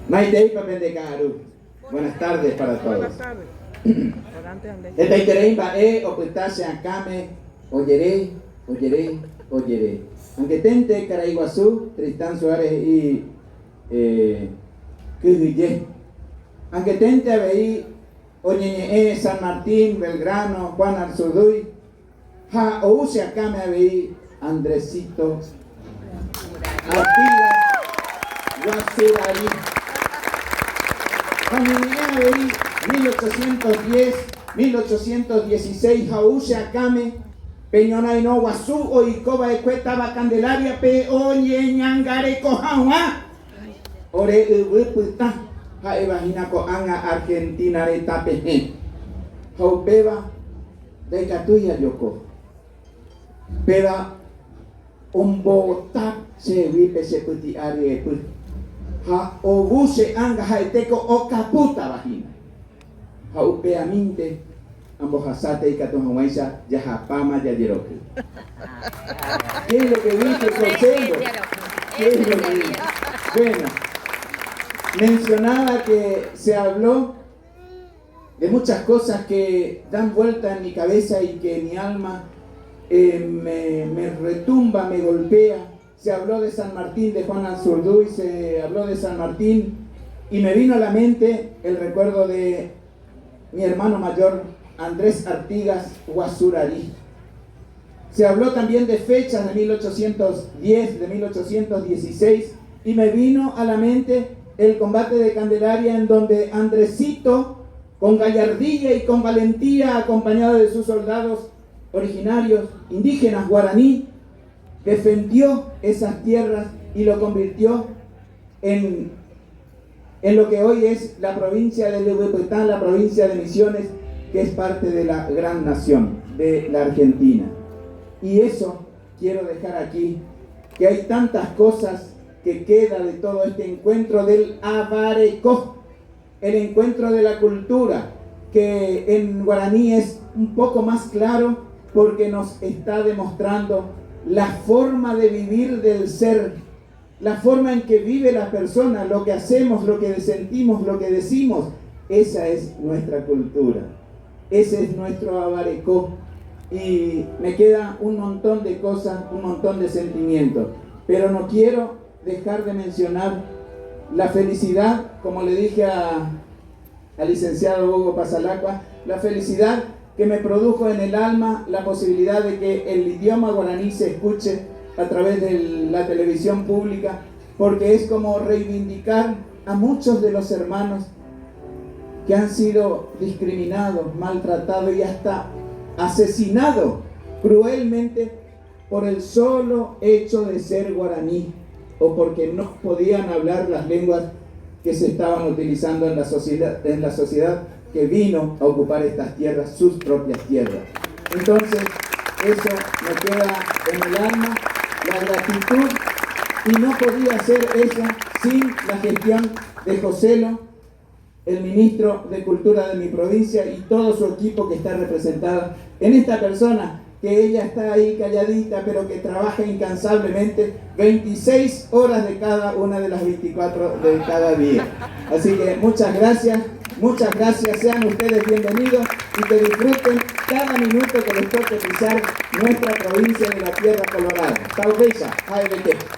Maitei Papendecaru. Buenas tardes para todos. Buenas tardes. Esta itereimba oputase acame, oyeré. Aunque tente Caraiguazú, Tristán Suárez y Cujillé. Aunque tente abei, Oñeñe, San Martín, Belgrano, Juan Arzurduy, ja ouse acame abei, Andresito, Artigas, Guasurarí. Oñeñe abei, 1810, 1816, Jause Acame, Peñona y no Guazú, Oicoba de Cuetaba Candelaria, Pe Oye Ñangare Cojaua, Ore Ubuputa, Jaevagina Coanga, Argentina de Tapeje, Jaupeba de Catuya Yoko, Peda un Bogotá se vive se puti are put, Ja Obuse Anga Jaiteco o Caputa Vagina. Jaupeaminte ambojasate y catojahuaisa yajapama yayeroque. ¿Qué es lo que dice el consejo? ¿Qué es lo que dice? Bueno, mencionaba que se habló de muchas cosas que dan vuelta en mi cabeza y que mi alma me retumba, me golpea. Se habló de San Martín, de Juan Arzurduy, se habló de San Martín y me vino a la mente el recuerdo de mi hermano mayor Andrés Artigas Guasurarí. Se habló también de fechas de 1810, de 1816 y me vino a la mente el combate de Candelaria, en donde Andresito, con gallardía y con valentía, acompañado de sus soldados originarios, indígenas guaraní, defendió esas tierras y lo convirtió en lo que hoy es la provincia de Luján, la provincia de Misiones, que es parte de la gran nación de la Argentina. Y eso quiero dejar aquí, que hay tantas cosas que queda de todo este encuentro del Abarecó, el encuentro de la cultura, que en guaraní es un poco más claro porque nos está demostrando la forma de vivir del ser, la forma en que vive la persona, lo que hacemos, lo que sentimos, lo que decimos. Esa es nuestra cultura, ese es nuestro Abarecó. Y me queda un montón de cosas, un montón de sentimientos, pero no quiero dejar de mencionar la felicidad, como le dije al licenciado Hugo Pasalacua, la felicidad que me produjo en el alma la posibilidad de que el idioma guaraní se escuche a través de la televisión pública, porque es como reivindicar a muchos de los hermanos que han sido discriminados, maltratados y hasta asesinados cruelmente por el solo hecho de ser guaraní o porque no podían hablar las lenguas que se estaban utilizando en la sociedad que vino a ocupar estas tierras, sus propias tierras. Entonces, eso me queda en el alma, la gratitud, y no podía hacer eso sin la gestión de Joselo, el ministro de Cultura de mi provincia, y todo su equipo que está representado en esta persona, que ella está ahí calladita, pero que trabaja incansablemente 26 horas de cada una de las 24 de cada día. Así que muchas gracias, sean ustedes bienvenidos y que disfruten cada minuto que les toque pisar nuestra provincia de la Tierra Colorada. Taubeisa, ALT.